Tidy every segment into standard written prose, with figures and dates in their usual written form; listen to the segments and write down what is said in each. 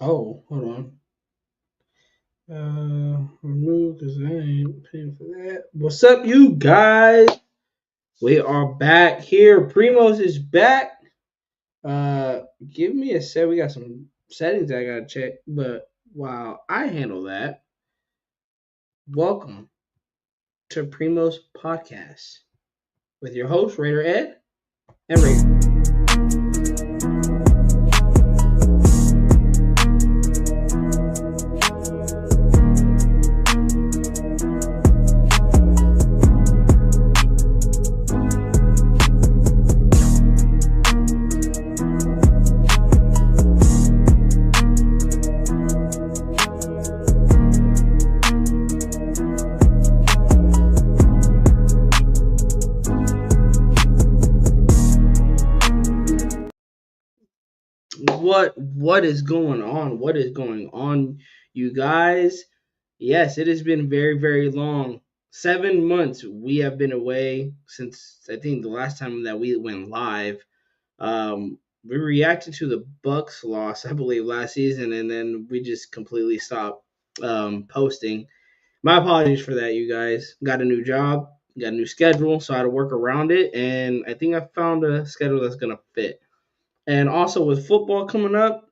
Oh, hold on. Remove because I ain't paying for that. What's up, you guys? We are back here. Primos is back. Give me a sec. We got some settings I gotta check, but while I handle that, welcome to Primos Podcast with your host Raider Ed and Raider. What is going on? What is going on, you guys? Yes, it has been very, very long. 7 months we have been away since I think the last time that we went live. We reacted to the Bucks loss, I believe, last season, and then we just completely stopped posting. My apologies for that, you guys. Got a new job, got a new schedule, so I had to work around it, and I think I found a schedule that's gonna fit. And also with football coming up,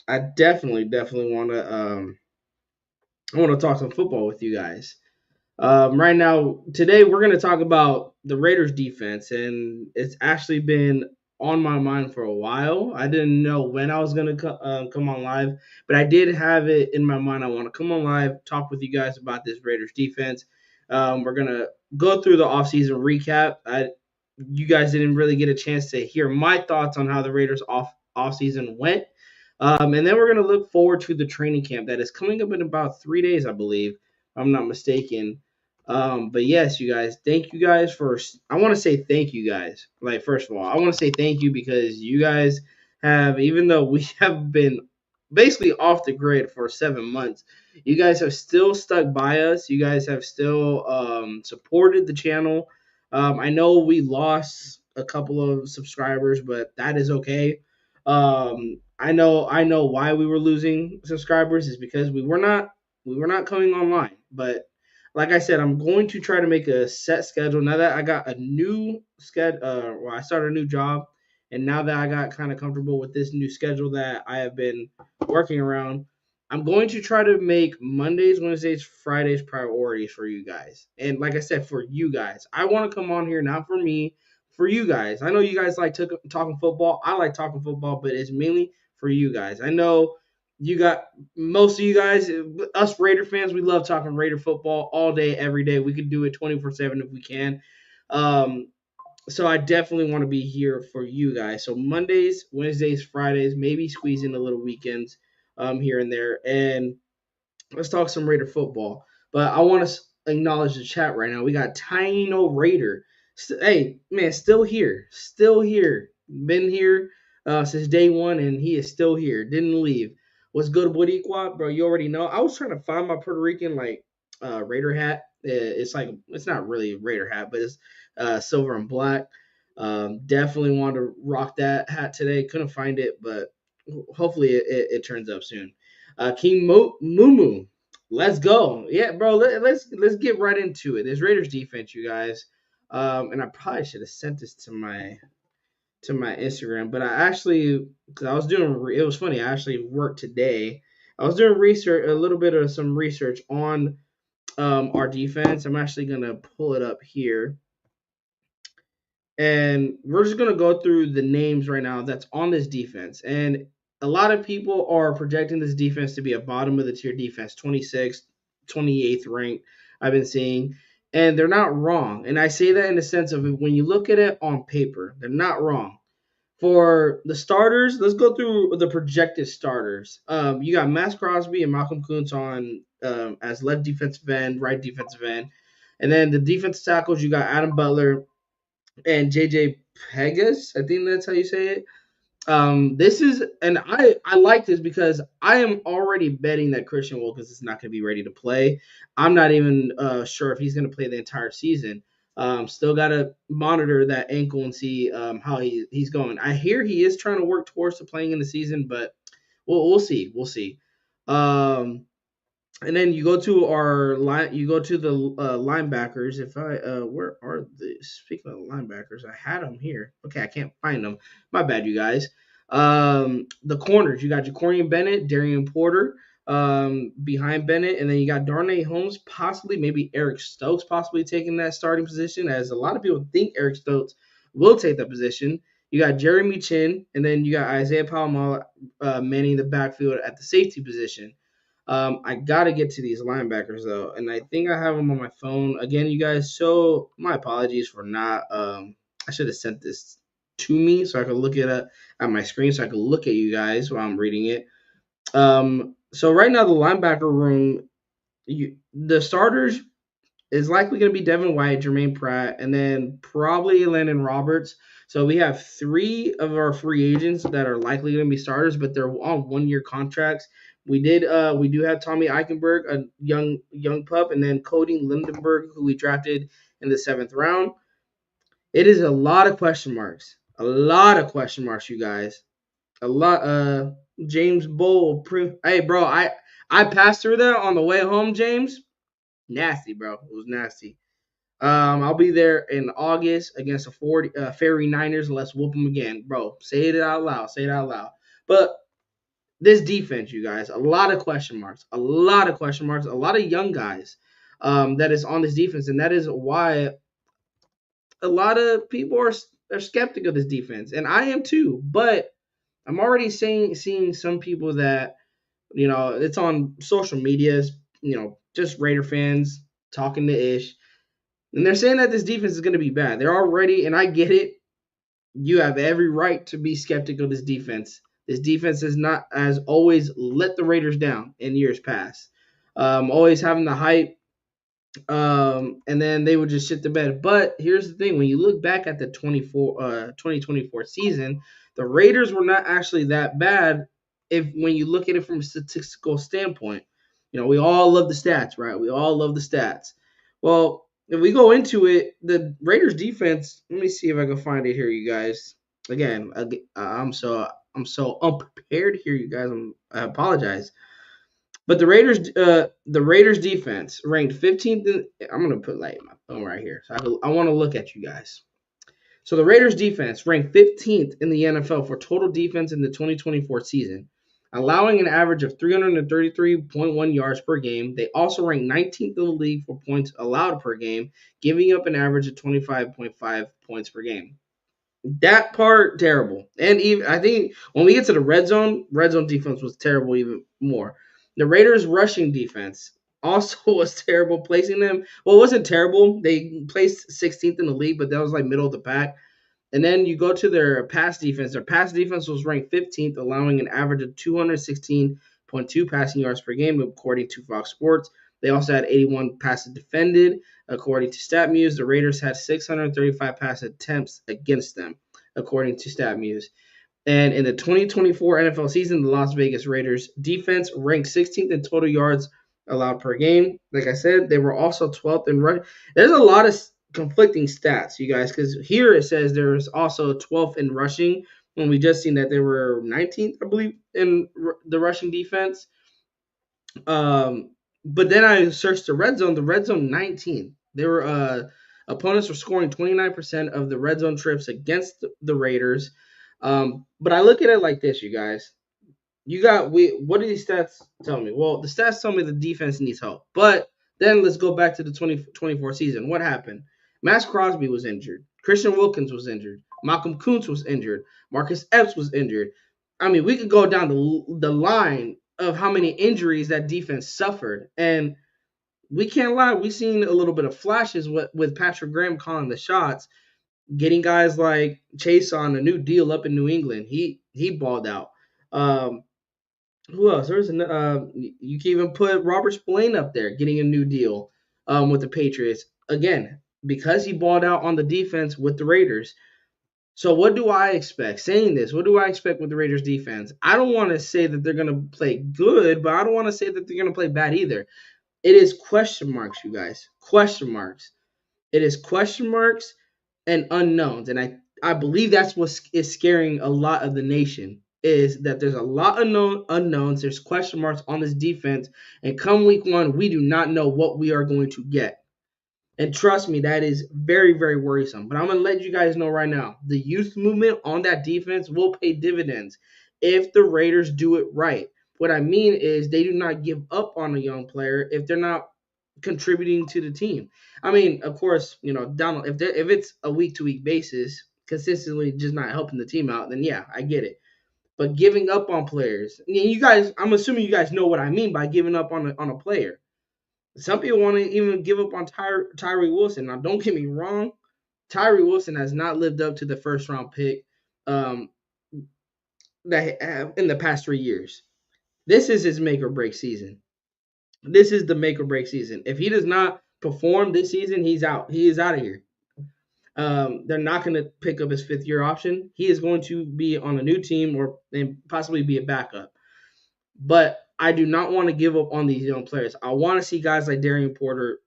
I definitely want to talk some football with you guys. Right now, today we're going to talk about the Raiders defense, and it's actually been on my mind for a while. I didn't know when I was going to come on live, but I did have it in my mind. I want to come on live, talk with you guys about this Raiders defense. We're going to go through the offseason recap. You guys didn't really get a chance to hear my thoughts on how the Raiders offseason went. And then we're going to look forward to the training camp that is coming up in about 3 days, I believe, if I'm not mistaken. But yes, you guys, thank you guys for. I want to say thank you guys. Like, first of all, I want to say thank you because you guys have, even though we have been basically off the grid for 7 months, you guys have still stuck by us. You guys have still supported the channel. I know we lost a couple of subscribers, but that is okay. I know why we were losing subscribers is because we were not coming online, but like I said, I'm going to try to make a set schedule now that I got a new schedule. Well, I started a new job, and now that I got kind of comfortable with this new schedule that I have been working around, I'm going to try to make Mondays, Wednesdays, Fridays priorities for you guys. And like I said, for you guys, I want to come on here not for me, for you guys. I know you guys like talking football. I like talking football, but it's mainly for you guys. I know you got most of you guys, us Raider fans, we love talking Raider football all day, every day. We could do it 24/7 if we can. Um, so I definitely want to be here for you guys. So Mondays, Wednesdays, Fridays, maybe squeeze in a little weekends here and there. And let's talk some Raider football. But I want to acknowledge the chat right now. We got Tino Raider. Hey, man, still here. Still here. Been here since day one, and he is still here. Didn't leave. What's good, Boricua? Bro, you already know. I was trying to find my Puerto Rican, like, Raider hat. It's like, it's not really a Raider hat, but it's silver and black. Definitely want to rock that hat today. Couldn't find it, but hopefully it turns up soon. King Mumu, let's go. Yeah, bro. Let's get right into it. This Raiders defense, you guys. And I probably should have sent this to my Instagram, but I actually, because I was doing, it was funny. I actually worked today. I was doing research, a little bit of some research on our defense. I'm actually gonna pull it up here, and we're just gonna go through the names right now that's on this defense. And a lot of people are projecting this defense to be a bottom of the tier defense, 26th, 28th ranked. I've been seeing, and they're not wrong. And I say that in the sense of when you look at it on paper, they're not wrong. For the starters, let's go through the projected starters. You got Max Crosby and Malcolm Kuntz on as left defensive end, right defensive end. And then the defensive tackles, you got Adam Butler, and JJ Pegas. I think that's how you say it. This is, and I like this because I am already betting that Christian Wilkins is not going to be ready to play. I'm not even sure if he's going to play the entire season. Still got to monitor that ankle and see how he's going. I hear he is trying to work towards to playing in the season, but we'll see. We'll see. Um, and then you go to our line. You go to the linebackers. If I where are the speaking of linebackers, I had them here. Okay, I can't find them. My bad, you guys. The corners. You got Jacorian Bennett, Darian Porter, behind Bennett, and then you got Darnay Holmes, possibly maybe Eric Stokes, possibly taking that starting position, as a lot of people think Eric Stokes will take that position. You got Jeremy Chin, and then you got Isaiah Palomar manning the backfield at the safety position. I gotta get to these linebackers though, and I think I have them on my phone again, you guys. So my apologies for not. I should have sent this to me so I could look it up at my screen so I could look at you guys while I'm reading it. So right now the linebacker room, the starters is likely going to be Devin White, Jermaine Pratt, and then probably Landon Roberts. So we have three of our free agents that are likely going to be starters, but they're on 1 year contracts. We do have Tommy Eichenberg, a young pup, and then Cody Lindenberg, who we drafted in the 7th round. It is a lot of question marks. A lot of question marks, you guys. A lot. James Bull. Hey, bro, I passed through that on the way home, James. Nasty, bro. It was nasty. I'll be there in August against the 40 Fairy Niners. Let's whoop them again, bro. Say it out loud. Say it out loud. But this defense, you guys, a lot of question marks. A lot of question marks. A lot of young guys that is on this defense, and that is why a lot of people are skeptical of this defense, and I am too. But I'm already seeing some people that it's on social medias, just Raider fans talking to Ish. And they're saying that this defense is going to be bad. They're already, and I get it. You have every right to be skeptical of this defense. This defense is not, as always, let the Raiders down in years past. Always having the hype, and then they would just shit the bed. But here's the thing: when you look back at the 2024 season, the Raiders were not actually that bad. If when you look at it from a statistical standpoint, we all love the stats, right? We all love the stats. Well, if we go into it, the Raiders defense. Let me see if I can find it here, you guys. Again, I'm so unprepared here, you guys. I apologize. But the Raiders defense ranked 15th. I'm gonna put like my phone right here, so I want to look at you guys. So the Raiders defense ranked 15th in the NFL for total defense in the 2024 season, allowing an average of 333.1 yards per game. They also ranked 19th in the league for points allowed per game, giving up an average of 25.5 points per game. That part terrible, and even I think when we get to the red zone defense was terrible even more. The Raiders' rushing defense also was terrible, placing them. Well, it wasn't terrible. They placed 16th in the league, but that was like middle of the pack. And then you go to their pass defense. Their pass defense was ranked 15th, allowing an average of 216.2 passing yards per game, according to Fox Sports. They also had 81 passes defended, according to StatMuse. The Raiders had 635 pass attempts against them, according to StatMuse. And in the 2024 NFL season, the Las Vegas Raiders defense ranked 16th in total yards allowed per game. Like I said, they were also 12th in rush. There's a lot of conflicting stats, you guys, because here it says there's also 12th in rushing when we just seen that they were 19th, I believe, in the rushing defense. But then I searched the red zone. The red zone 19th. They were opponents were scoring 29% of the red zone trips against the Raiders. But I look at it like this, you guys. What do these stats tell me? Well, the stats tell me the defense needs help. But then let's go back to the 2024 season. What happened? Max Crosby was injured. Christian Wilkins was injured. Malcolm Kuntz was injured. Marcus Epps was injured. I mean, we could go down the line of how many injuries that defense suffered. And we can't lie, we've seen a little bit of flashes with Patrick Graham calling the shots, getting guys like Chase on a new deal up in New England. He balled out. Who else? You can even put Robert Spillane up there, getting a new deal with the Patriots again because he balled out on the defense with the Raiders. So what do I expect? Saying this, what do I expect with the Raiders defense? I don't want to say that they're going to play good, but I don't want to say that they're going to play bad either. It is question marks, you guys. Question marks. It is question marks and unknowns, and I believe that's what is scaring a lot of the nation. is that there's a lot of unknowns. There's question marks on this defense, and come week one, we do not know what we are going to get. And trust me, that is very, very worrisome. But I'm going to let you guys know right now, the youth movement on that defense will pay dividends if the Raiders do it right. What I mean is they do not give up on a young player if they're not contributing to the team. I mean, of course, Donald, if it's a week-to-week basis, consistently just not helping the team out, then yeah, I get it. But giving up on players, you guys, I'm assuming you guys know what I mean by giving up on a player. Some people want to even give up on Tyree Wilson. Now, don't get me wrong, Tyree Wilson has not lived up to the first round pick um, that in the past 3 years. This is his make or break season. This is the make or break season. If he does not perform this season, he's out. He is out of here. They're not going to pick up his 5th-year option. He is going to be on a new team and possibly be a backup. But I do not want to give up on these young players. I want to see guys like Darian Porter.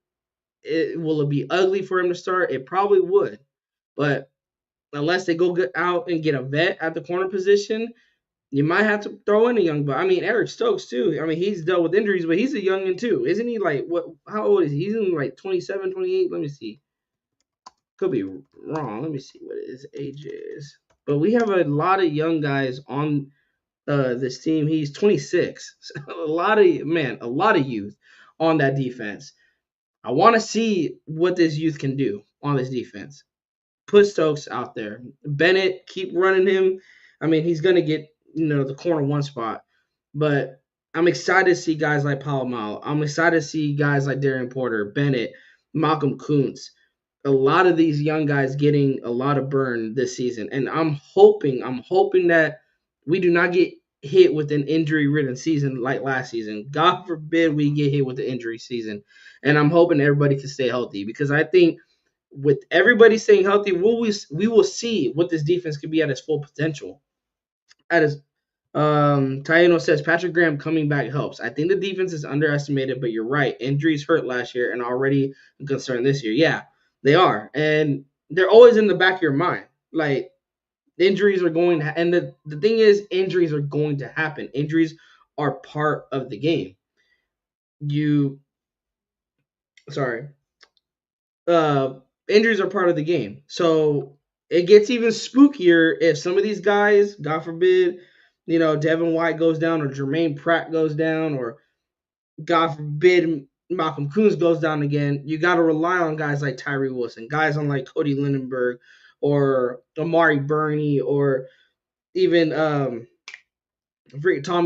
Will it be ugly for him to start? It probably would. But unless they go get out and get a vet at the corner position, you might have to throw in a young buck. I mean, Eric Stokes, too. I mean, he's dealt with injuries, but he's a youngin', too. Isn't he like, how old is he? He's in like 27, 28? Let me see. Could be wrong. Let me see what his age is. But we have a lot of young guys on this team. He's 26. So a lot of youth on that defense. I want to see what this youth can do on this defense. Put Stokes out there. Bennett, keep running him. I mean, he's going to get, the corner one spot. But I'm excited to see guys like Palomalo. I'm excited to see guys like Darian Porter, Bennett, Malcolm Kuntz. A lot of these young guys getting a lot of burn this season. And I'm hoping that we do not get hit with an injury-ridden season like last season. God forbid we get hit with the injury season. And I'm hoping everybody can stay healthy because I think with everybody staying healthy, we will see what this defense can be at its full potential. Taino says Patrick Graham coming back helps. I think the defense is underestimated, but you're right. Injuries hurt last year and already a concern this year. Yeah, they are. And they're always in the back of your mind. Like, injuries are going to, and the thing is, injuries are going to happen. Injuries are part of the game. Injuries are part of the game. So it gets even spookier if some of these guys, God forbid, Devin White goes down or Jermaine Pratt goes down or God forbid Malcolm Kuntz goes down again. You got to rely on guys like Tyree Wilson, guys on like Cody Lindenberg or Amari Burney or even Tommy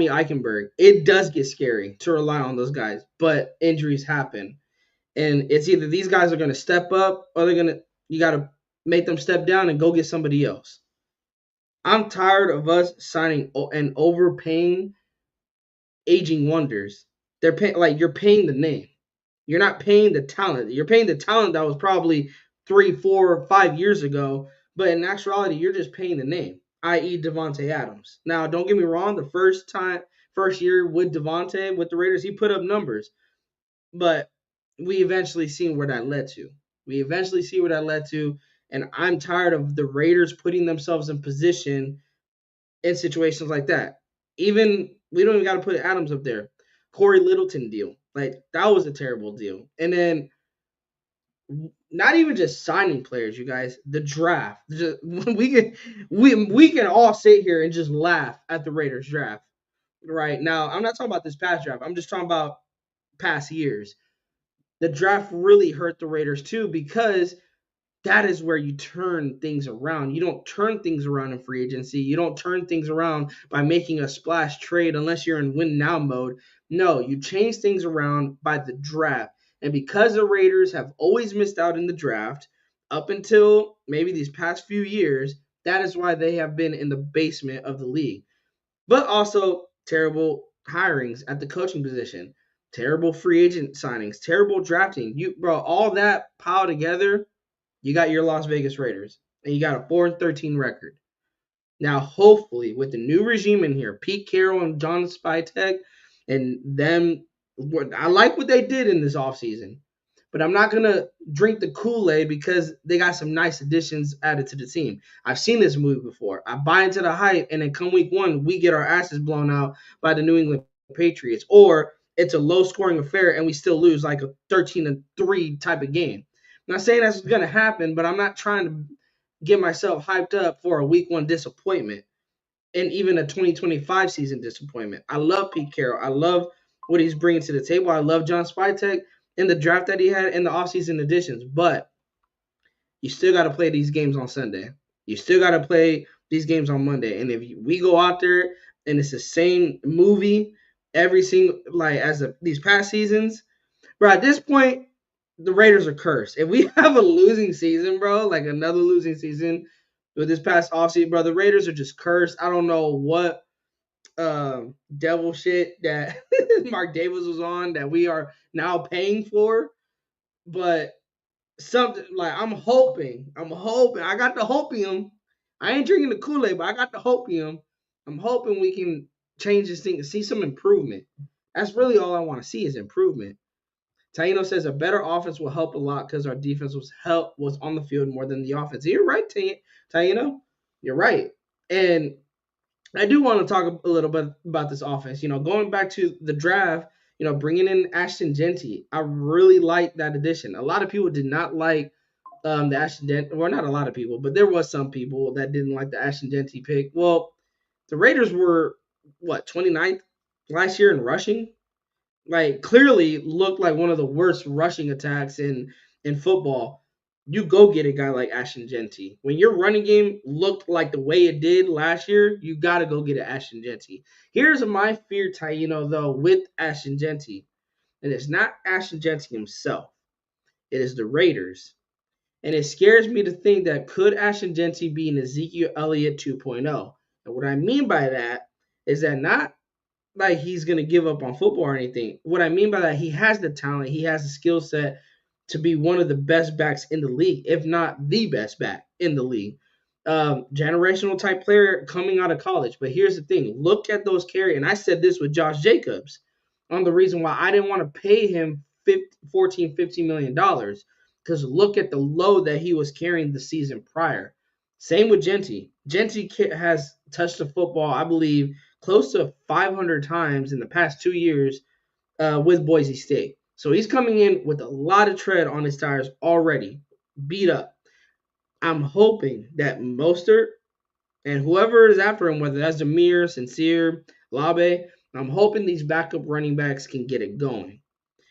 Eichenberg. It does get scary to rely on those guys, but injuries happen. And it's either these guys are going to step up or you got to make them step down and go get somebody else. I'm tired of us signing and overpaying aging wonders. They're you're paying the name. You're not paying the talent. You're paying the talent that was probably 3, 4, 5 years ago. But in actuality, you're just paying the name, i.e. Davante Adams. Now, don't get me wrong. The first year with Davante, with the Raiders, he put up numbers. But we eventually seen where that led to. And I'm tired of the Raiders putting themselves in position in situations like that. We don't even got to put Adams up there. Corey Littleton deal. Like, that was a terrible deal. And then not even just signing players, you guys, the draft. We can all sit here and just laugh at the Raiders draft. Right now, I'm not talking about this past draft. I'm just talking about past years. The draft really hurt the Raiders too because that is where you turn things around. You don't turn things around in free agency. You don't turn things around by making a splash trade unless you're in win now mode. No, you change things around by the draft. And because the Raiders have always missed out in the draft up until maybe these past few years, that is why they have been in the basement of the league. But also terrible hirings at the coaching position. Terrible free agent signings, terrible drafting. All that piled together, you got your Las Vegas Raiders, and you got a 4-13 record. Now, hopefully, with the new regime in here, Pete Carroll and John Spytek, and them, I like what they did in this offseason. but I'm not gonna drink the Kool-Aid because they got some nice additions added to the team. I've seen this movie before. I buy into the hype, and then come week one, we get our asses blown out by the New England Patriots, or it's a low-scoring affair and we still lose like a 13-3 type of game. I'm not saying that's gonna happen, but I'm not trying to get myself hyped up for a week one disappointment and even a 2025 season disappointment. I love Pete Carroll. I love what he's bringing to the table. I love John Spytek in the draft that he had in the offseason additions, but you still got to play these games on Sunday. You still got to play these games on Monday. And if we go out there and it's the same movie every single like these past seasons, bro, at this point the Raiders are cursed. If we have a losing season, bro, like another losing season with this past offseason, bro, the Raiders are just cursed. I don't know what devil shit that Mark Davis was on that we are now paying for, but something like I'm hoping. I got the hopium. I ain't drinking the Kool-Aid, but I got the hopium. I'm hoping we can change this thing and see some improvement. That's really all I want to see is improvement. Taino says a better offense will help a lot because our defense was on the field more than the offense. You're right, Taino. You're right. And I do want to talk a little bit about this offense. Going back to the draft, bringing in Ashton Jeanty, I really like that addition. A lot of people did not like the Ashton Jeanty. Well, not a lot of people, but there was some people that didn't like the Ashton Jeanty pick. Well, the Raiders were, 29th last year in rushing? Like, clearly looked like one of the worst rushing attacks in football. You go get a guy like Ashton Jeanty. When your running game looked like the way it did last year, you got to go get an Ashton Jeanty. Here's my fear, Taino, though, with Ashton Jeanty. And it's not Ashton Jeanty himself. It is the Raiders. And it scares me to think that could Ashton Jeanty be an Ezekiel Elliott 2.0? And what I mean by that is that not like he's going to give up on football or anything. What I mean by that, he has the talent, he has the skill set to be one of the best backs in the league, if not the best back in the league. Generational type player coming out of college. But here's the thing, look at those carry, and I said this with Josh Jacobs on the reason why I didn't want to pay him $15 million, because look at the load that he was carrying the season prior. Same with Jeanty. Jeanty has touched the football, I believe, close to 500 times in the past 2 years with Boise State. So he's coming in with a lot of tread on his tires already, beat up. I'm hoping that Mostert and whoever is after him, whether that's Demir, Sincere, Labe, I'm hoping these backup running backs can get it going.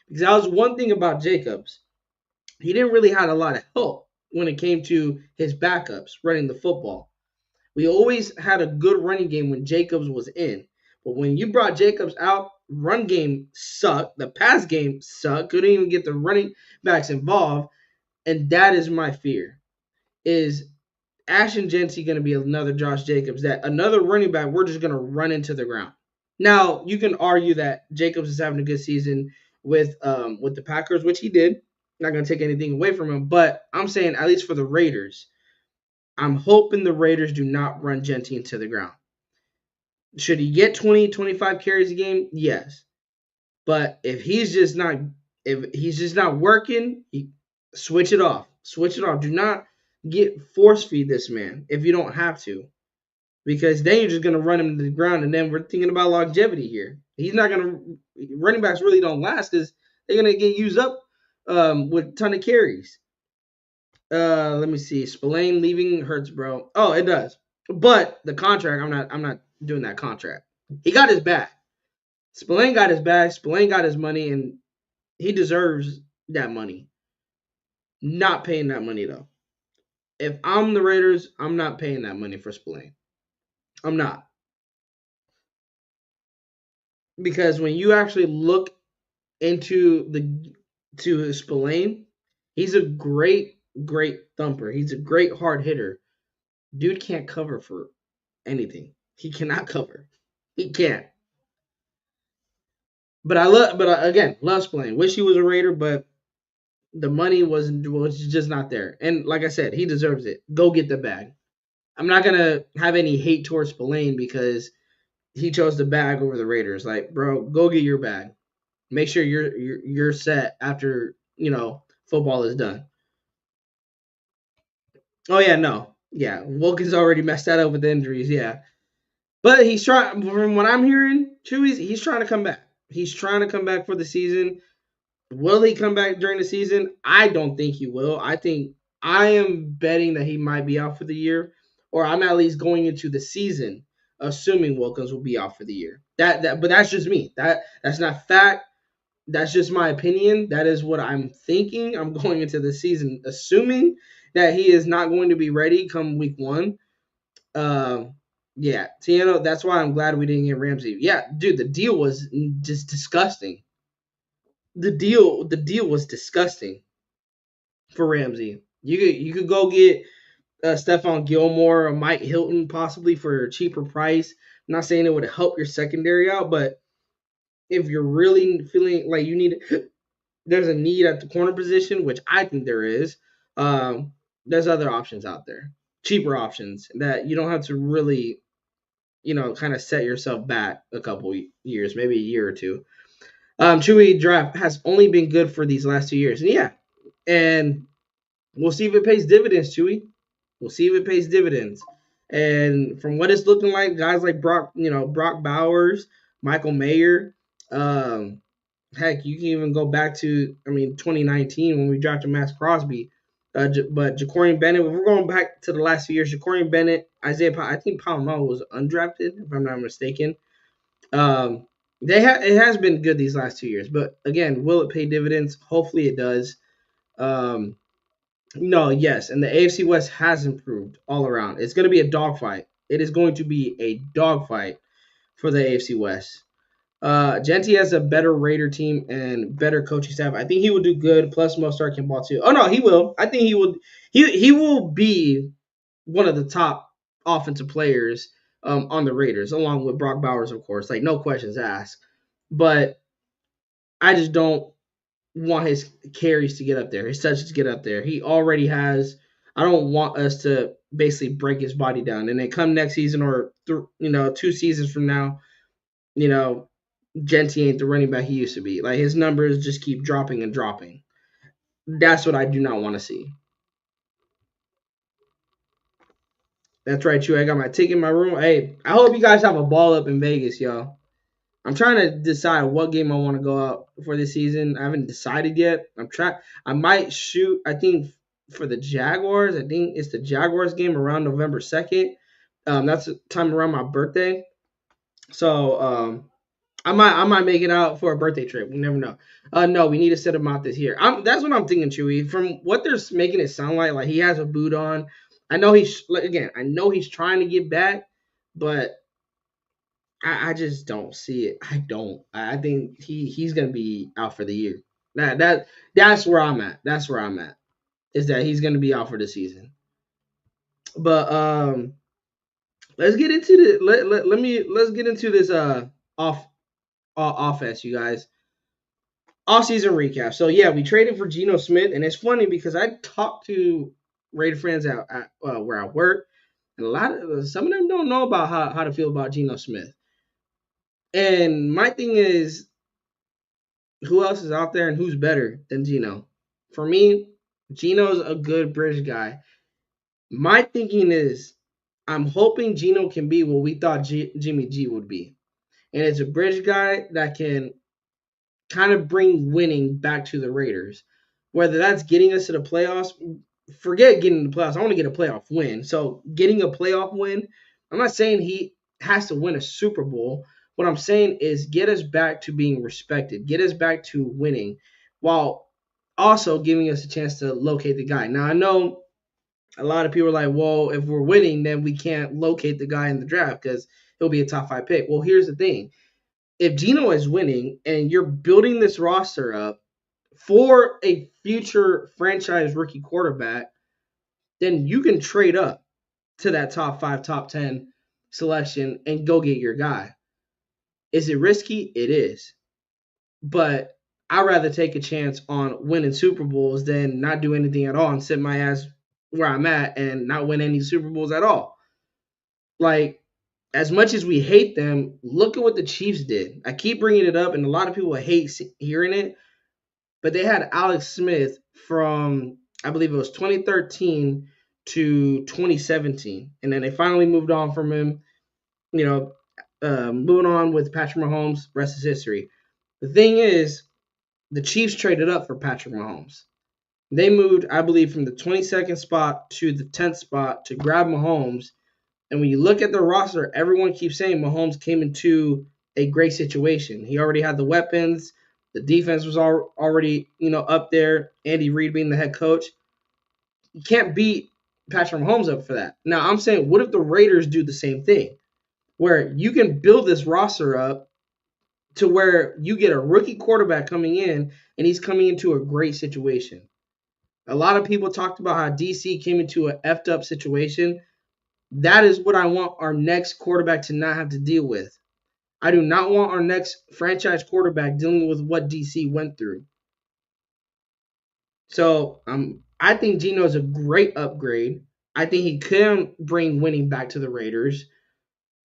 Because that was one thing about Jacobs. He didn't really have a lot of help when it came to his backups running the football. We always had a good running game when Jacobs was in. But when you brought Jacobs out, run game sucked. The pass game sucked. Couldn't even get the running backs involved. And that is my fear. Is Ashton Jeanty going to be another Josh Jacobs? That another running back we're just going to run into the ground. Now, you can argue that Jacobs is having a good season with the Packers, which he did. Not going to take anything away from him. But I'm saying, at least for the Raiders, I'm hoping the Raiders do not run Jeanty into the ground. Should he get 20, 25 carries a game? Yes. But if he's just not working, switch it off. Switch it off. Do not force feed this man if you don't have to. Because then you're just going to run him to the ground, and then we're thinking about longevity here. He's not going to – running backs really don't last because they're going to get used up with a ton of carries. Let me see. Spillane leaving hurts, bro. Oh, it does. But the contract, I'm not doing that contract. He got his bag. Spillane got his bag. Spillane got his money, and he deserves that money. Not paying that money, though. If I'm the Raiders, I'm not paying that money for Spillane. I'm not. Because when you actually look into Spillane, he's a great thumper. He's a great hard hitter. Dude can't cover for anything. He cannot cover. He can't. But again, love Spillane. Wish he was a Raider, but the money was just not there. And like I said, he deserves it. Go get the bag. I'm not gonna have any hate towards Spillane because he chose the bag over the Raiders. Like, bro, go get your bag. Make sure you're set after football is done. Oh yeah, no, yeah, Wilkins already messed that up with the injuries. Yeah, but he's trying. From what I'm hearing, Chewy's he's trying to come back. He's trying to come back for the season. Will he come back during the season? I don't think he will. I am betting that he might be out for the year, or I'm at least going into the season assuming Wilkins will be out for the year. But that's just me. That's not fact. That's just my opinion. That is what I'm thinking. I'm going into the season assuming that he is not going to be ready come week one. Um, yeah, Tiano. That's why I'm glad we didn't get Ramsey. Yeah, dude, the deal was just disgusting. The deal was disgusting for Ramsey. You could go get Stephon Gilmore or Mike Hilton possibly for a cheaper price. I'm not saying it would help your secondary out, but if you're really feeling like you need, there's a need at the corner position, which I think there is. There's other options out there, cheaper options that you don't have to really, kind of set yourself back a couple years, maybe a year or two. Chewy draft has only been good for these last 2 years, and yeah, and we'll see if it pays dividends, Chewy. We'll see if it pays dividends. And from what it's looking like, guys like Brock Bowers, Michael Mayer, um, heck, you can even go back to 2019 when we drafted Max Crosby. But Ja'Cory Bennett, if we're going back to the last few years, Ja'Cory Bennett, I think Palomalo was undrafted, if I'm not mistaken. Um, it has been good these last 2 years, but again, will it pay dividends? Hopefully, it does. Um, no, yes, and the AFC West has improved all around. It's going to be a dogfight. It is going to be a dogfight for the AFC West. Genti has a better Raider team and better coaching staff. I think he will do good. Plus, Mostert can ball too. Oh no, he will. I think he will. He will be one of the top offensive players on the Raiders, along with Brock Bowers, of course. Like no questions asked. But I just don't want his carries to get up there, his touches to get up there. He already has. I don't want us to basically break his body down, and then come next season or 2 seasons from now, you know, Genti ain't the running back he used to be. Like his numbers just keep dropping and dropping. That's what I do not want to see. That's right, Chew. I got my ticket in my room. Hey, I hope you guys have a ball up in Vegas, y'all. I'm trying to decide what game I want to go out for this season. I haven't decided yet. I'm trying. I might shoot. I think for the Jaguars. I think it's the Jaguars game around November 2nd. That's the time around my birthday. So I might make it out for a birthday trip. We never know. No, we need to set him out this year. That's what I'm thinking, Chewy. From what they're making it sound like he has a boot on. I know I know he's trying to get back, but I just don't see it. I don't. I think he's gonna be out for the year. That's where I'm at. That's where I'm at. Is that he's gonna be out for the season. But let's get into the let's get into this off offense, you guys. Off season recap. So yeah, we traded for Geno Smith, and it's funny because I talked to Raider friends at where I work, and some of them don't know about how to feel about Geno Smith. And my thing is, who else is out there and who's better than Geno? For me, Geno's a good bridge guy. My thinking is, I'm hoping Geno can be what we thought Jimmy G would be. And it's a bridge guy that can kind of bring winning back to the Raiders. Whether that's getting us to the playoffs, forget getting to the playoffs. I want to get a playoff win. So getting a playoff win, I'm not saying he has to win a Super Bowl. What I'm saying is get us back to being respected, get us back to winning, while also giving us a chance to locate the guy. Now I know a lot of people are like, well, if we're winning, then we can't locate the guy in the draft because he'll be a top 5 pick. Well, here's the thing. If Geno is winning and you're building this roster up for a future franchise rookie quarterback, then you can trade up to that top 5, top 10 selection and go get your guy. Is it risky? It is. But I'd rather take a chance on winning Super Bowls than not do anything at all and sit my ass where I'm at and not win any Super Bowls at all. Like, as much as we hate them, look at what the Chiefs did. I keep bringing it up, and a lot of people hate hearing it, but they had Alex Smith from, I believe it was 2013 to 2017, and then they finally moved on from him. You know, moving on with Patrick Mahomes, rest is history. The thing is, the Chiefs traded up for Patrick Mahomes. They moved, I believe, from the 22nd spot to the 10th spot to grab Mahomes. And when you look at the roster, everyone keeps saying Mahomes came into a great situation. He already had the weapons. The defense was already, up there. Andy Reid being the head coach. You can't beat Patrick Mahomes up for that. Now, I'm saying, what if the Raiders do the same thing? Where you can build this roster up to where you get a rookie quarterback coming in, and he's coming into a great situation. A lot of people talked about how DC came into an effed up situation. That is what I want our next quarterback to not have to deal with. I do not want our next franchise quarterback dealing with what DC went through. So I think Geno is a great upgrade. I think he can bring winning back to the Raiders.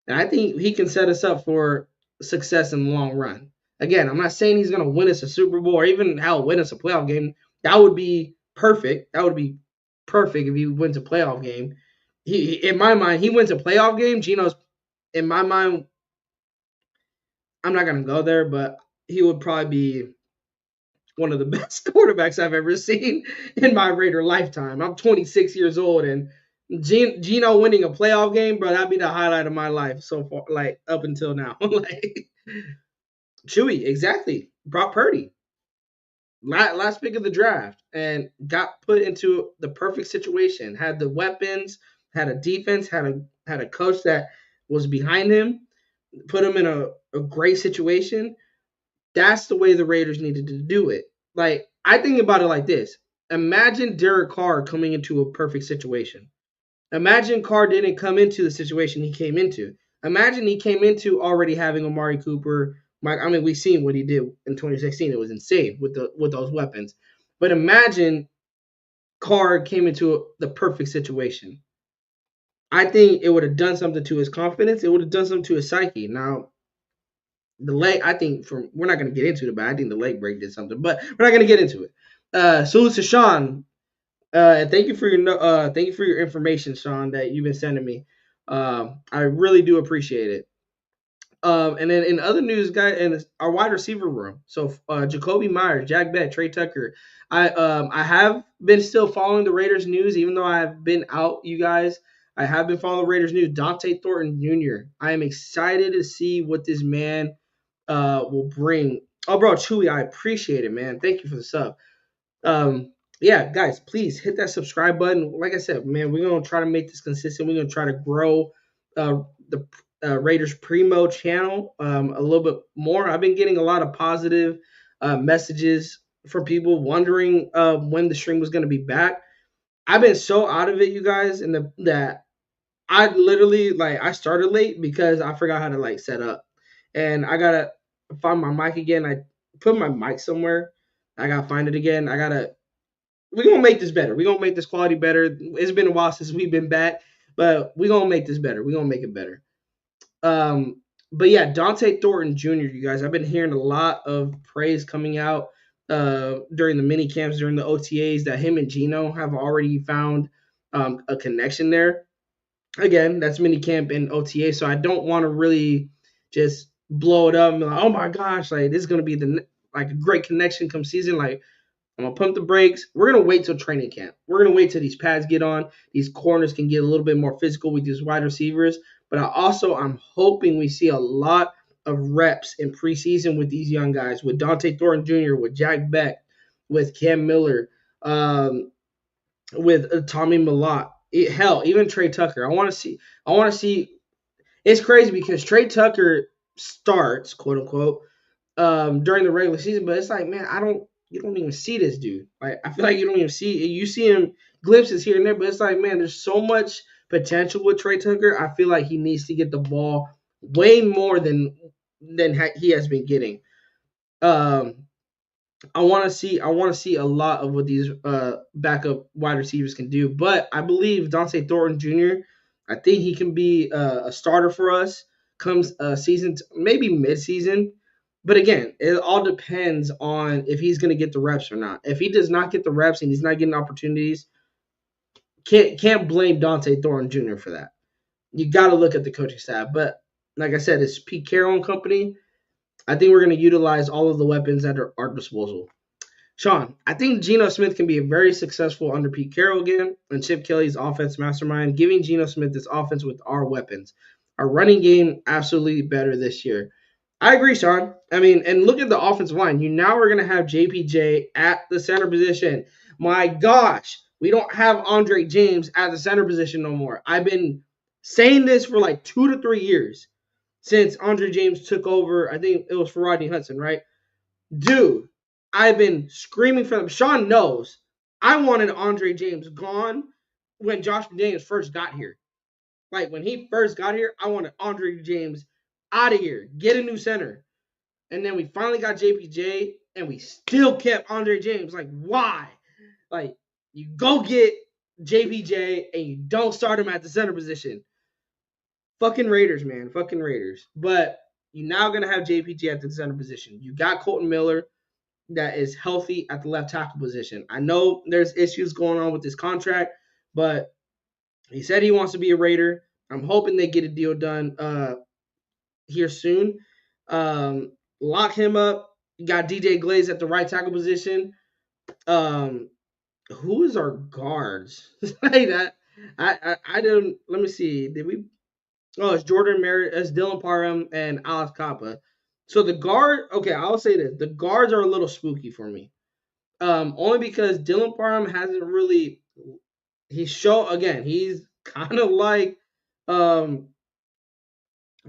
And I think he can set us up for success in the long run. Again, I'm not saying he's going to win us a Super Bowl or even win us a playoff game. That would be perfect. That would be perfect if he wins a playoff game. In my mind, he wins a playoff game. Geno's, in my mind, I'm not going to go there, but he would probably be one of the best quarterbacks I've ever seen in my Raider lifetime. I'm 26 years old, and Geno winning a playoff game, bro, that'd be the highlight of my life so far, like up until now. Like Chewy, exactly. Brock Purdy, last pick of the draft, and got put into the perfect situation. Had the weapons, had a defense, had a coach that was behind him, put him in a great situation. That's the way the Raiders needed to do it. Like, I think about it like this. Imagine Derek Carr coming into a perfect situation. Imagine Carr didn't come into the situation he came into. Imagine he came into already having Amari Cooper. We've seen what he did in 2016. It was insane with those weapons. But imagine Carr came into the perfect situation. I think it would have done something to his confidence. It would have done something to his psyche. Now, the leg, I think, we're not going to get into it, but I think the leg break did something. But we're not going to get into it. Salute to Sean. Thank you for your information, Sean, that you've been sending me. I really do appreciate it. And then in other news, guys, in our wide receiver room, so Jacoby Myers, Jack Beck, Trey Tucker. I have been still following the Raiders news, even though I have been out, you guys. I have been following the Raiders news. Dante Thornton Jr. I am excited to see what this man will bring. Oh, bro, Chewy, I appreciate it, man. Thank you for the sub. Yeah, guys, please hit that subscribe button. Like I said, man, we're gonna try to make this consistent. We're gonna try to grow the Raiders Primo channel a little bit more. I've been getting a lot of positive messages from people wondering when the stream was gonna be back. I've been so out of it, you guys, and that I literally I started late because I forgot how to set up, and I gotta find my mic again. I put my mic somewhere. I gotta find it again. We're gonna make this better. We're gonna make this quality better. It's been a while since we've been back, but we're gonna make this better. We're gonna make it better. But yeah, Dante Thornton Jr., you guys, I've been hearing a lot of praise coming out during the mini camps, during the OTAs, that him and Geno have already found a connection there. Again, that's mini camp and OTA, so I don't want to really just blow it up and be like, oh my gosh, this is gonna be a great connection come season. I'm gonna pump the brakes. We're gonna wait till training camp. We're gonna wait till these pads get on. These corners can get a little bit more physical with these wide receivers. But I'm hoping we see a lot of reps in preseason with these young guys, with Dante Thornton Jr., with Jack Beck, with Cam Miller, with Tommy Millott. Hell, even Trey Tucker. I want to see. It's crazy because Trey Tucker starts, quote unquote, during the regular season, but it's like, man, you don't even see this dude. I feel like you don't even see. You see him glimpses here and there, but it's like, man, there's so much potential with Trey Tucker. I feel like he needs to get the ball way more than he has been getting. I want to see a lot of what these backup wide receivers can do, but I believe Dante Thornton Jr. I think he can be a starter for us comes season, maybe mid-season. But again, it all depends on if he's going to get the reps or not. If he does not get the reps and he's not getting opportunities, can't blame Dante Thorne Jr. for that. You got to look at the coaching staff. But like I said, it's Pete Carroll and company. I think we're going to utilize all of the weapons at our disposal. Sean, I think Geno Smith can be very successful under Pete Carroll again and Chip Kelly's offense mastermind, giving Geno Smith this offense with our weapons. Our running game absolutely better this year. I agree, Sean. I mean, and look at the offensive line. You now are going to have JPJ at the center position. My gosh, we don't have Andre James at the center position no more. I've been saying this for like 2 to 3 years since Andre James took over. I think it was for Rodney Hudson, right? Dude, I've been screaming for them. Sean knows I wanted Andre James gone when Josh McDaniels first got here. Like when he first got here, I wanted Andre James out of here. Get a new center. And then we finally got JPJ and we still kept Andre James. Like, why? Like, you go get JPJ and you don't start him at the center position. Fucking Raiders, man. Fucking Raiders. But you're now going to have JPJ at the center position. You got Colton Miller that is healthy at the left tackle position. I know there's issues going on with this contract, but he said he wants to be a Raider. I'm hoping they get a deal done here soon. Lock him up. You got DJ Glaze at the right tackle position. Who is our guards? I don't. Let me see. Did we? Oh, it's Jordan Merritt, it's Dylan Parham, and Alex Kappa. So the guard, okay, I'll say this: the guards are a little spooky for me. Only because Dylan Parham hasn't really. He's kind of like um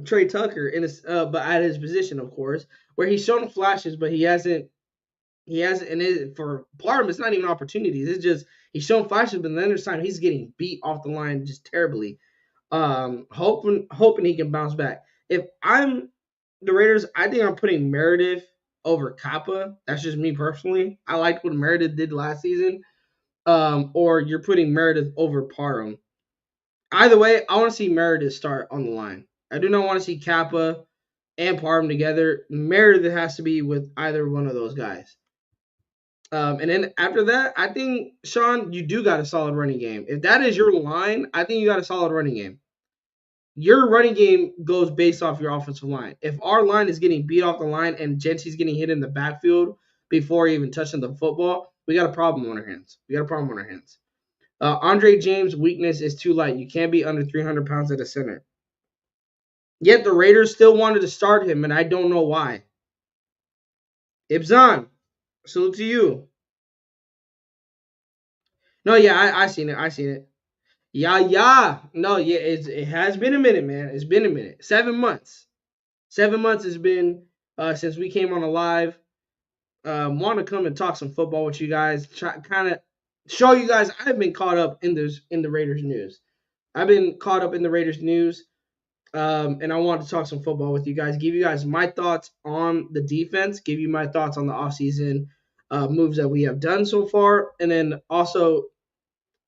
Trey Tucker in his, but at his position, of course, where he's shown flashes, but he hasn't, and for Parham, it's not even opportunities. It's just he's shown flashes, but then there's time he's getting beat off the line just terribly. Hoping he can bounce back. If I'm the Raiders, I think I'm putting Meredith over Kappa. That's just me personally. I liked what Meredith did last season. Or you're putting Meredith over Parham. Either way, I want to see Meredith start on the line. I do not want to see Kappa and Parham together. Meredith has to be with either one of those guys. And then after that, I think, Sean, you do got a solid running game. If that is your line, I think you got a solid running game. Your running game goes based off your offensive line. If our line is getting beat off the line and Genty's getting hit in the backfield before even touching the football, we got a problem on our hands. Andre James' weakness is too light. You can't be under 300 pounds at a center. Yet the Raiders still wanted to start him, and I don't know why. Ibzan, salute to you. No, yeah, I seen it. Yeah. No, yeah, it has been a minute, man. It's been a minute. 7 months. 7 months has been since we came on a live. Want to come and talk some football with you guys. Try kind of show you guys I've been caught up in the Raiders news. I've been caught up in the Raiders news, and I want to talk some football with you guys. Give you guys my thoughts on the defense. Give you my thoughts on the offseason moves that we have done so far, and then also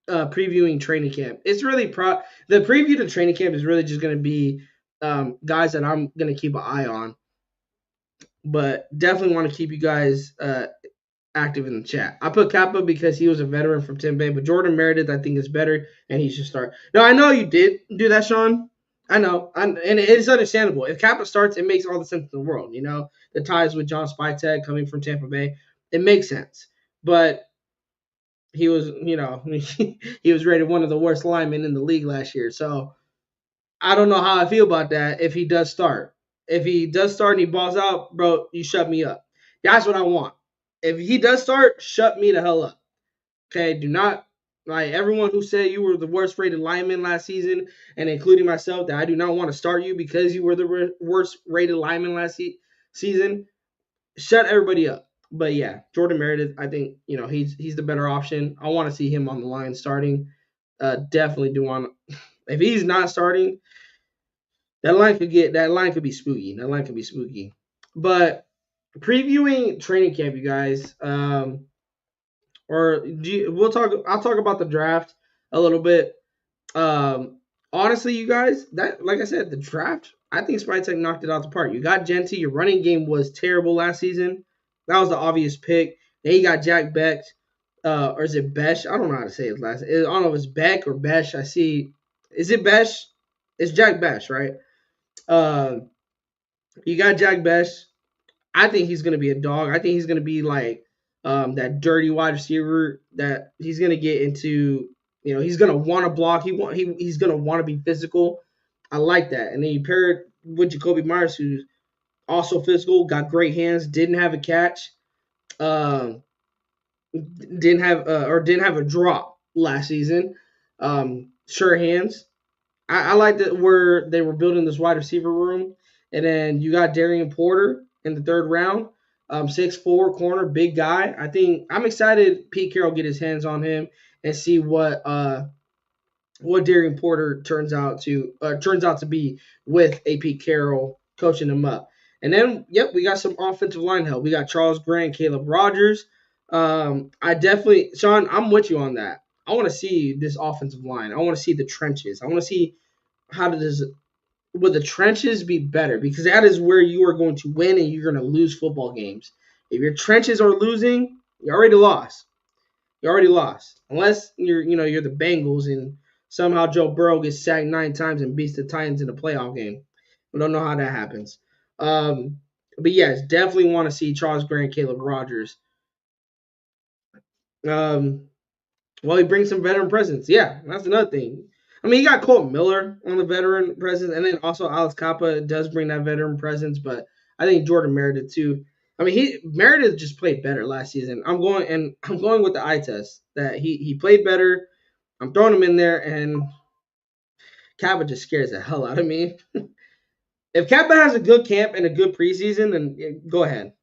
previewing training camp. It's really the preview to training camp is really just going to be guys that I'm going to keep an eye on, but definitely want to keep you guys active in the chat. I put Kappa because he was a veteran from Tampa Bay, but Jordan Meredith I think is better and he should start. No, I know you did do that, Sean. I know, and it's understandable. If Kappa starts, it makes all the sense in the world. You know, the ties with John Spytek coming from Tampa Bay, it makes sense. But he was, he was rated one of the worst linemen in the league last year. So I don't know how I feel about that if he does start. If he does start and he balls out, bro, you shut me up. That's what I want. If he does start, shut me the hell up. Okay, do not, like everyone who said you were the worst rated lineman last season, and including myself, that I do not want to start you because you were the worst rated lineman last season. Shut everybody up. But yeah, Jordan Meredith, I think he's the better option. I want to see him on the line starting. Definitely do want. If he's not starting, that line could be spooky. That line could be spooky. But previewing training camp, you guys. I'll talk about the draft a little bit. honestly, you guys, that like I said, the draft, I think Spytech knocked it out the park. You got Genty. Your running game was terrible last season. That was the obvious pick. Then you got Jack Beck, or is it Besh? I don't know how to say his last. I don't know if it's Beck or Besh. I see. Is it Besh? It's Jack Besh, right? Uh, you got Jack Besh. I think he's gonna be a dog. I think he's gonna be like that dirty wide receiver that he's gonna get into. You know, he's gonna want to block. He's gonna want to be physical. I like that. And then you pair it with Jacoby Myers, who's also physical, got great hands, didn't have a catch, um, didn't have a drop last season. Sure hands. I like that where they were building this wide receiver room, and then you got Darian Porter in the third round, 6'4" corner, big guy. I think I'm excited Pete Carroll get his hands on him and see what Darian Porter turns out to be with a Pete Carroll coaching him up. And then, yep, we got some offensive line help. We got Charles Grant, Caleb Rogers. I definitely, Sean, I'm with you on that. I want to see this offensive line. I want to see the trenches. I want to see how does will the trenches be better, because that is where you are going to win and you're going to lose football games. If your trenches are losing, you already lost. You already lost. Unless you're the Bengals and somehow Joe Burrow gets sacked 9 times and beats the Titans in a playoff game. We don't know how that happens. But yes, definitely want to see Charles Grant, Caleb Rogers. Um, well, he brings some veteran presence. Yeah, that's another thing. I mean, you got Colt Miller on the veteran presence, and then also Alex Capa does bring that veteran presence, but I think Jordan Meredith too. I mean, Meredith just played better last season. I'm going with the eye test that he played better. I'm throwing him in there, and Kappa just scares the hell out of me. If Kappa has a good camp and a good preseason, then go ahead,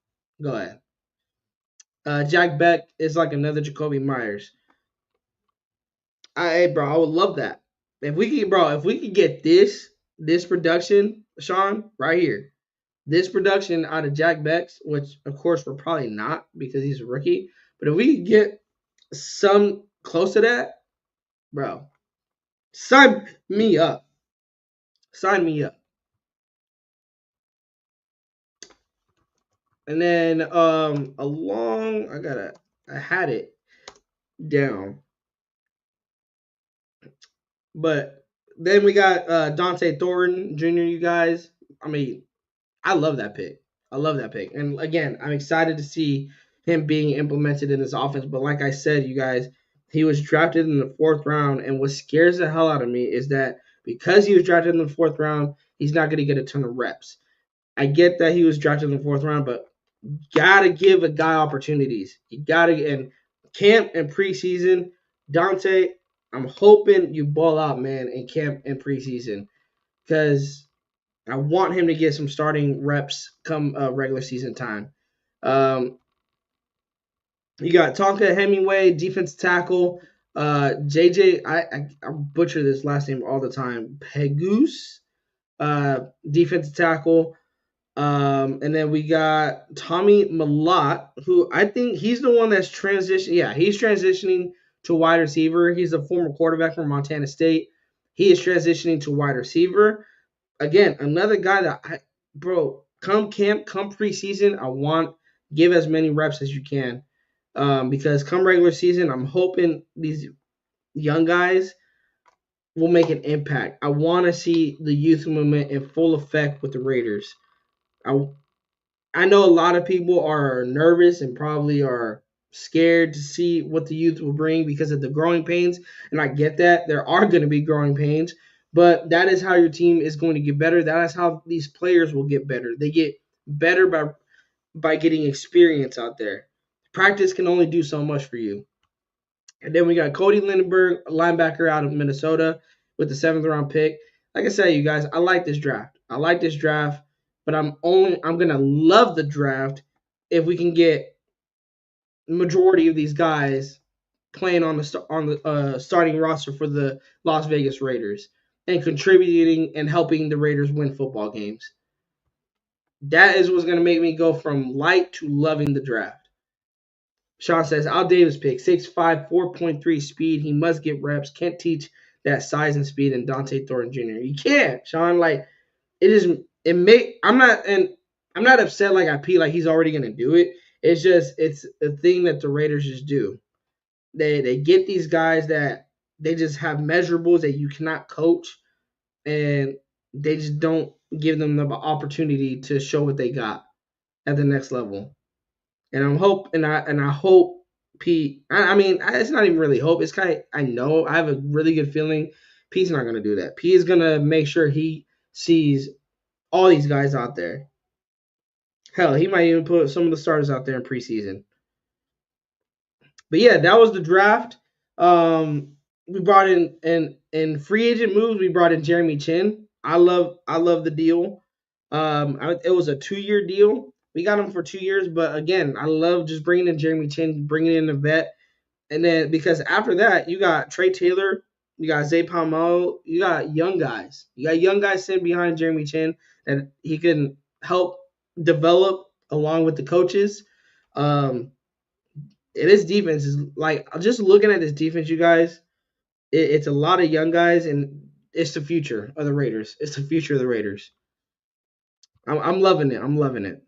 go ahead. Jack Beck is like another Jacoby Myers. Hey, bro, I would love that. If we could get this production, Sean, right here, this production out of Jack Beck's, which of course we're probably not because he's a rookie, but if we could get some close to that, bro, sign me up. Sign me up. And then I had it down. But then we got Dante Thornton Jr., you guys. I mean, I love that pick. I love that pick. And again, I'm excited to see him being implemented in this offense. But like I said, you guys, he was drafted in the fourth round. And what scares the hell out of me is that because he was drafted in the fourth round, he's not going to get a ton of reps. I get that he was drafted in the fourth round, but gotta give a guy opportunities. You gotta, and camp and preseason, Dante, I'm hoping you ball out, man, in camp and preseason, because I want him to get some starting reps come regular season time. Um, you got Tonka Hemingway, defense tackle. JJ, I butcher this last name all the time. Pegus, defensive tackle. And then we got Tommy Malott, who I think he's the one that's transitioning. Yeah, he's transitioning to wide receiver. He's a former quarterback from Montana State. He is transitioning to wide receiver. Again, another guy bro, come camp, come preseason, I want give as many reps as you can. Because come regular season, I'm hoping these young guys will make an impact. I want to see the youth movement in full effect with the Raiders. I I know a lot of people are nervous and probably are scared to see what the youth will bring because of the growing pains. And I get that. There are going to be growing pains, but that is how your team is going to get better. That is how these players will get better. They get better by getting experience out there. Practice can only do so much for you. And then we got Cody Lindenberg, a linebacker out of Minnesota, with the seventh round pick. Like I said, you guys, I like this draft. I like this draft, but I'm gonna love the draft if we can get majority of these guys playing on the starting roster for the Las Vegas Raiders and contributing and helping the Raiders win football games. That is what's gonna make me go from like to loving the draft. Sean says, Al Davis pick, 6'5", 4.3 speed. He must get reps. Can't teach that size and speed in Dante Thornton Jr. You can't, Sean. Like it is. It make. I'm not upset like I pee like he's already gonna do it. It's just it's a thing that the Raiders just do. They get these guys that they just have measurables that you cannot coach, and they just don't give them the opportunity to show what they got at the next level. And I hope Pete. I mean, it's not even really hope. It's kind of I know I have a really good feeling Pete's not gonna do that. Pete is gonna make sure he sees all these guys out there. Hell, he might even put some of the starters out there in preseason. But yeah, that was the draft. We brought in free agent moves. We brought in Jeremy Chin. I love the deal. It was a 2 year deal. We got him for 2 years, but again, I love just bringing in Jeremy Chin, bringing in a vet, and then because after that, you got Trey Taylor, you got Zay Palmo, you got young guys. You got young guys sitting behind Jeremy Chin that he can help develop along with the coaches. Um, and this defense is like just looking at this defense, you guys. It's a lot of young guys, and it's the future of the Raiders. It's the future of the Raiders. I'm loving it. I'm loving it.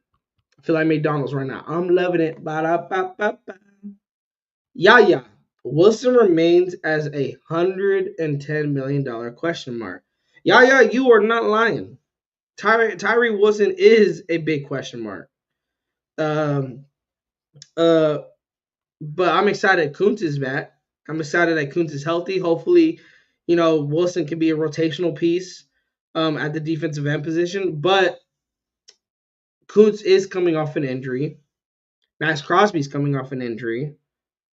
I feel like McDonald's right now. I'm loving it. Ba-da-ba-ba-ba. Yeah. Wilson remains as $110 million question mark. Yeah, you are not lying. Tyree Wilson is a big question mark. Um, uh, but I'm excited Kuntz is back. I'm excited that Kuntz is healthy. Hopefully, Wilson can be a rotational piece at the defensive end position. But Kuntz is coming off an injury. Max Crosby's coming off an injury.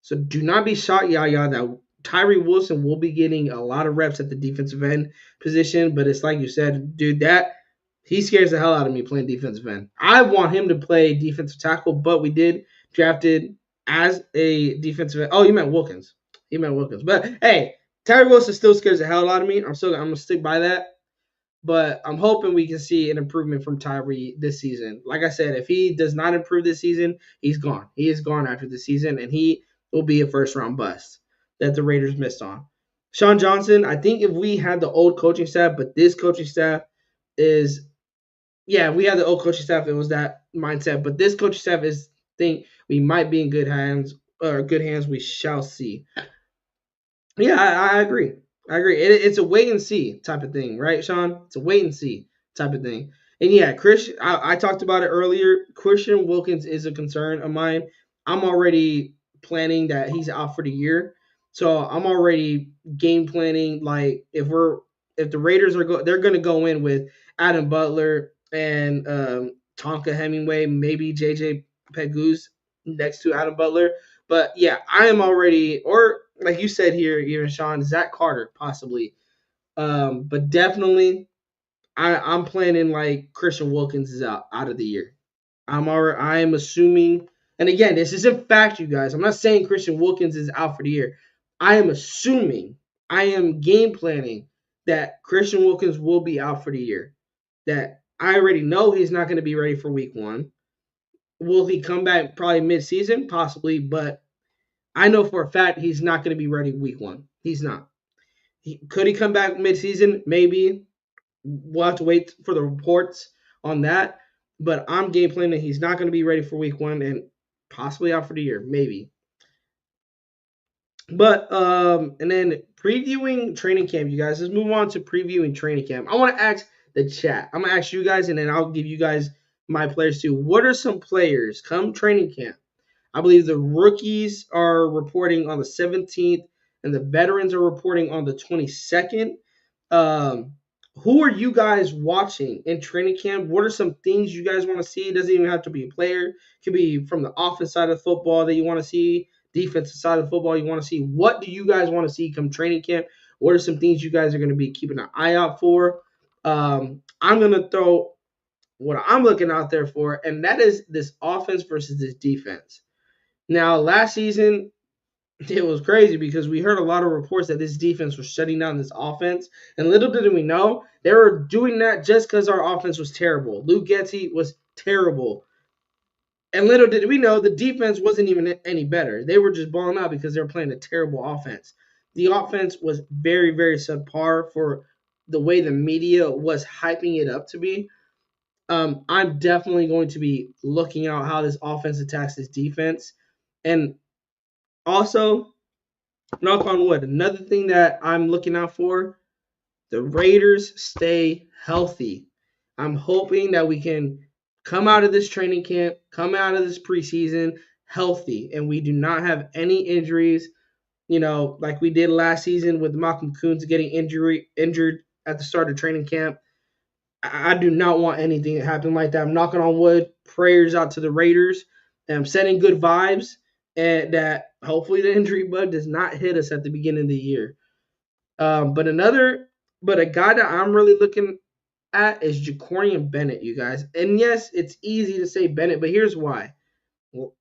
So do not be shocked, Yaya, that Tyree Wilson will be getting a lot of reps at the defensive end position. But it's like you said, dude, that he scares the hell out of me playing defensive end. I want him to play defensive tackle, but we did drafted as a defensive end. Oh, you meant Wilkins. But hey, Tyree Wilson still scares the hell out of me. I'm gonna stick by that. But I'm hoping we can see an improvement from Tyree this season. Like I said, if he does not improve this season, he's gone. He is gone after the season, and he will be a first round bust that the Raiders missed on. Sean Johnson, I think if we had the old coaching staff, but this coaching staff is, yeah, we had the old coaching staff, it was that mindset. But this coaching staff is, think we might be in good hands, or good hands. We shall see. Yeah, I agree. It's a wait and see type of thing, right, Sean? It's a wait and see type of thing. And yeah, I talked about it earlier. Christian Wilkins is a concern of mine. I'm already planning that he's out for the year, so I'm already game planning. Like if the Raiders they're going to go in with Adam Butler and Tonka Hemingway, maybe JJ Pegues next to Adam Butler. But yeah, I am already, or like you said here, even Sean, Zach Carter possibly. But definitely, I'm planning like Christian Wilkins is out of the year. I am assuming, and again, this isn't fact, you guys. I'm not saying Christian Wilkins is out for the year. I am assuming, I am game planning that Christian Wilkins will be out for the year. That I already know he's not going to be ready for week 1. Will he come back probably mid-season? Possibly, but I know for a fact he's not going to be ready week 1. He's not. Could he come back mid-season? Maybe. We'll have to wait for the reports on that. But I'm game planning that he's not going to be ready for week 1 and possibly out for the year. Maybe. But and then previewing training camp, you guys. Let's move on to previewing training camp. I want to ask the chat. I'm gonna ask you guys, and then I'll give you guys my players too. What are some players come training camp? I believe the rookies are reporting on the 17th, and the veterans are reporting on the 22nd. Who are you guys watching in training camp? What are some things you guys want to see? It doesn't even have to be a player. It could be from the offense side of football that you want to see, defensive side of football you want to see. What do you guys want to see come training camp? What are some things you guys are going to be keeping an eye out for? I'm going to throw what I'm looking out there for, and that is this offense versus this defense. Now, last season, it was crazy because we heard a lot of reports that this defense was shutting down this offense. And little did we know, they were doing that just because our offense was terrible. Luke Getsy was terrible. And little did we know, the defense wasn't even any better. They were just balling out because they were playing a terrible offense. the offense was very, very subpar for the way the media was hyping it up to be. I'm definitely going to be looking out how this offense attacks this defense. And also, knock on wood, another thing that I'm looking out for, the Raiders stay healthy. I'm hoping that we can come out of this training camp, come out of this preseason healthy, and we do not have any injuries, like we did last season with Malcolm Koonce getting injured at the start of training camp. I do not want anything to happen like that. I'm knocking on wood. Prayers out to the Raiders. And I'm sending good vibes, and that hopefully the injury bug does not hit us at the beginning of the year. Um, but another, but a guy that I'm really looking at is Jacorian Bennett, you guys. And yes, it's easy to say Bennett, but here's why. Well,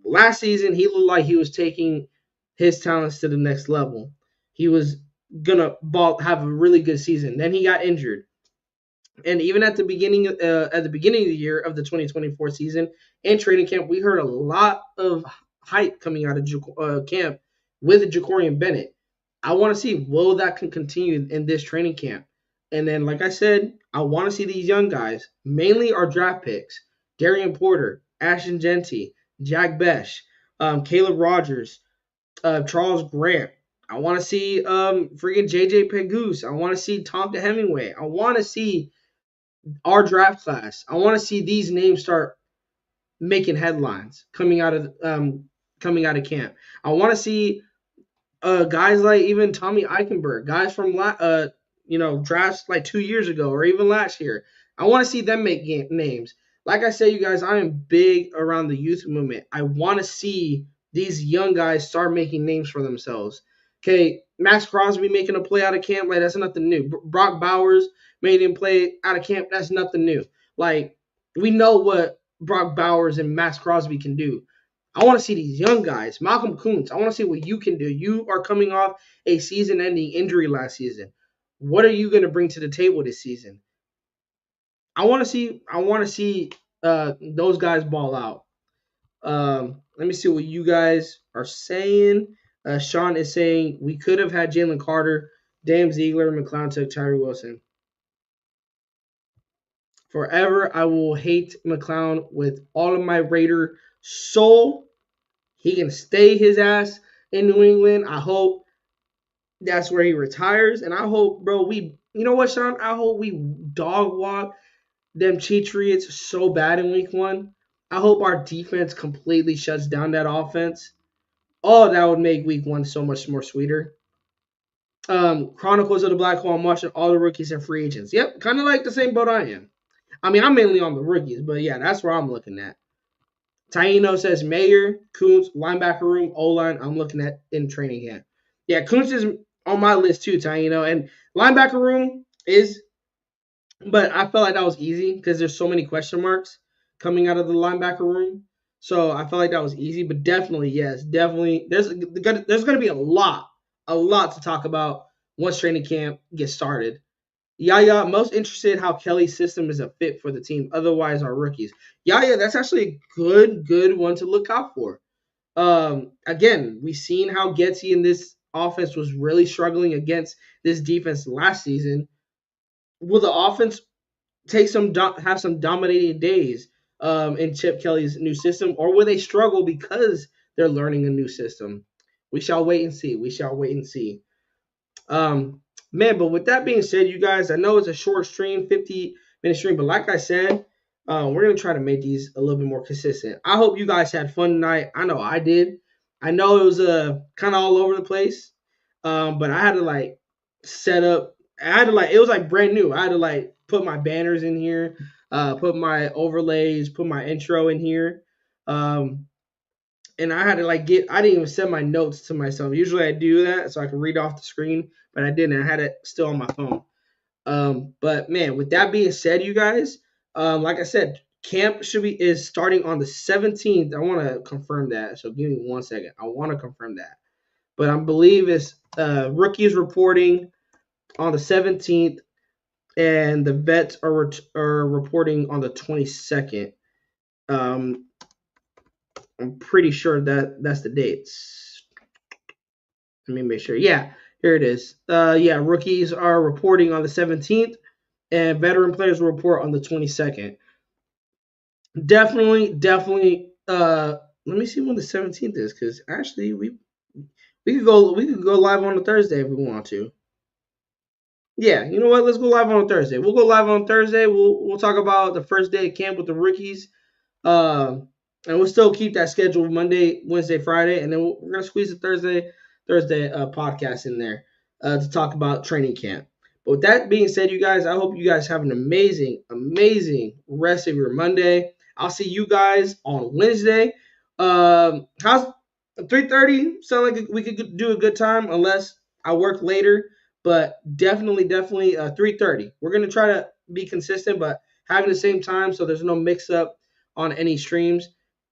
last season, he looked like he was taking his talents to the next level. He was gonna have a really good season. Then he got injured. And even at the beginning of the year of the 2024 season and training camp, we heard a lot of hype coming out of camp with Jacorian Bennett. I want to see will that can continue in this training camp. And then, like I said, I want to see these young guys, mainly our draft picks, Darian Porter, Ashton Genty, Jack Besh, Caleb Rogers, Charles Grant. I want to see freaking JJ Pegues. I want to see Tonka Hemingway. I want to see our draft class. I want to see these names start making headlines coming out of camp. I want to see guys like even Tommy Eichenberg, guys from drafts like 2 years ago or even last year. I want to see them make names. Like I said, you guys, I am big around the youth movement. I want to see these young guys start making names for themselves. Okay, Max Crosby making a play out of camp, like that's nothing new. Brock Bowers made him play out of camp, that's nothing new. Like we know what Brock Bowers and Max Crosby can do. I want to see these young guys. Malcolm Koonce, I want to see what you can do. You are coming off a season-ending injury last season. What are you going to bring to the table this season? I want to see those guys ball out. Let me see what you guys are saying. Sean is saying we could have had Jalen Carter, Dame Ziegler, McCloud took Tyree Wilson. Forever, I will hate McCloud with all of my Raider soul. He can stay his ass in New England. I hope that's where he retires. And I hope, bro, you know what, Sean? I hope we dog walk them Patriots so bad in week one. I hope our defense completely shuts down that offense. Oh, that would make week one so much more sweeter. Chronicles of the Black Hole, I'm watching all the rookies and free agents. Yep, kind of like the same boat I am. I mean, I'm mainly on the rookies, but yeah, that's where I'm looking at. Taino says Mayer, Koonce, linebacker room, O-line, I'm looking at in training camp. Yeah, Koonce is on my list too, Taino. And linebacker room is, but I felt like that was easy because there's so many question marks coming out of the linebacker room. So I felt like that was easy, but definitely, yes, definitely. There's going to be a lot to talk about once training camp gets started. Yaya, most interested how Kelly's system is a fit for the team. Otherwise, our rookies. Yaya, that's actually a good one to look out for. Again, we've seen how Getsy in this offense was really struggling against this defense last season. Will the offense have some dominating days in Chip Kelly's new system, or will they struggle because they're learning a new system? We shall wait and see. We shall wait and see. Man, but with that being said, you guys, I know it's a short stream, 50-minute stream, but like I said, we're gonna try to make these a little bit more consistent. I hope you guys had fun tonight. I know I did. I know it was kind of all over the place, but I had to like set up. It was like brand new. I had to like put my banners in here, put my overlays, put my intro in here. And I had to I didn't even send my notes to myself. Usually I do that so I can read off the screen, but I didn't. I had it still on my phone. But man, with that being said, you guys, like I said, camp is starting on the 17th. I want to confirm that. So give me 1 second. I want to confirm that. But I believe it's rookies reporting on the 17th, and the vets are reporting on the 22nd. I'm pretty sure that's the dates. Let me make sure. Yeah, here it is. Yeah, rookies are reporting on the 17th, and veteran players will report on the 22nd. Definitely. Let me see when the 17th is, because actually we could go live on a Thursday if we want to. Yeah, you know what? Let's go live on Thursday. We'll go live on Thursday. We'll talk about the first day of camp with the rookies. And we'll still keep that schedule Monday, Wednesday, Friday, and then we're gonna squeeze the Thursday podcast in there to talk about training camp. But with that being said, you guys, I hope you guys have an amazing rest of your Monday. I'll see you guys on Wednesday. How's 3:30? Sound like we could do a good time unless I work later. But definitely 3:30. We're gonna try to be consistent, but having the same time so there's no mix up on any streams.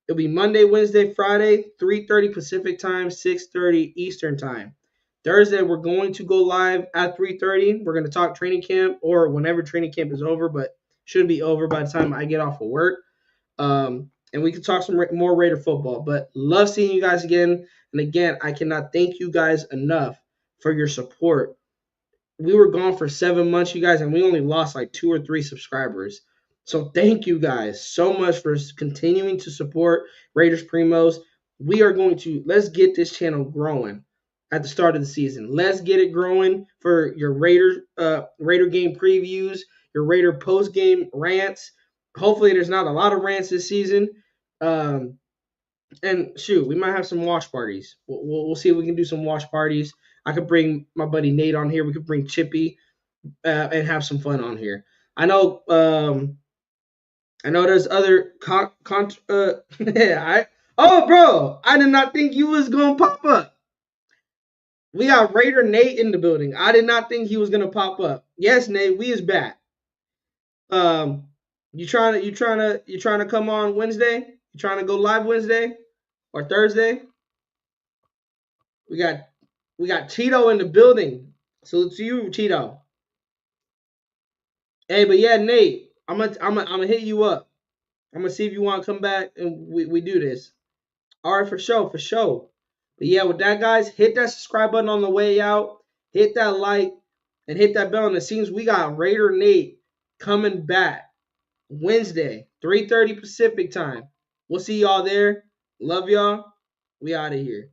It'll be Monday, Wednesday, Friday, 3:30 Pacific time, 6:30 Eastern time. Thursday, we're going to go live at 3:30. We're going to talk training camp or whenever training camp is over, but should be over by the time I get off of work. And we can talk some more Raider football. But love seeing you guys again. And again, I cannot thank you guys enough for your support. We were gone for 7 months, you guys, and we only lost like 2 or 3 subscribers. So thank you guys so much for continuing to support Raiders Primos. We are going to let's get this channel growing at the start of the season. Let's get it growing for your Raider game previews, your Raider post game rants. Hopefully, there's not a lot of rants this season. And shoot, we might have some watch parties. We'll see if we can do some watch parties. I could bring my buddy Nate on here. We could bring Chippy and have some fun on here. I know. I know there's other oh, bro, I did not think you was gonna pop up. We got Raider Nate in the building. I did not think he was gonna pop up. Yes, Nate, we is back. Um, you trying to come on Wednesday? You trying to go live Wednesday or Thursday? We got we got Cheeto in the building. Salute to you, Cheeto. Hey, but yeah, Nate, I'm gonna hit you up. I'm gonna see if you want to come back and we do this. All right, for sure, for sure. But yeah, with that, guys, hit that subscribe button on the way out. Hit that like and hit that bell. And it seems we got Raider Nate coming back Wednesday, 3:30 Pacific time. We'll see y'all there. Love y'all. We out of here.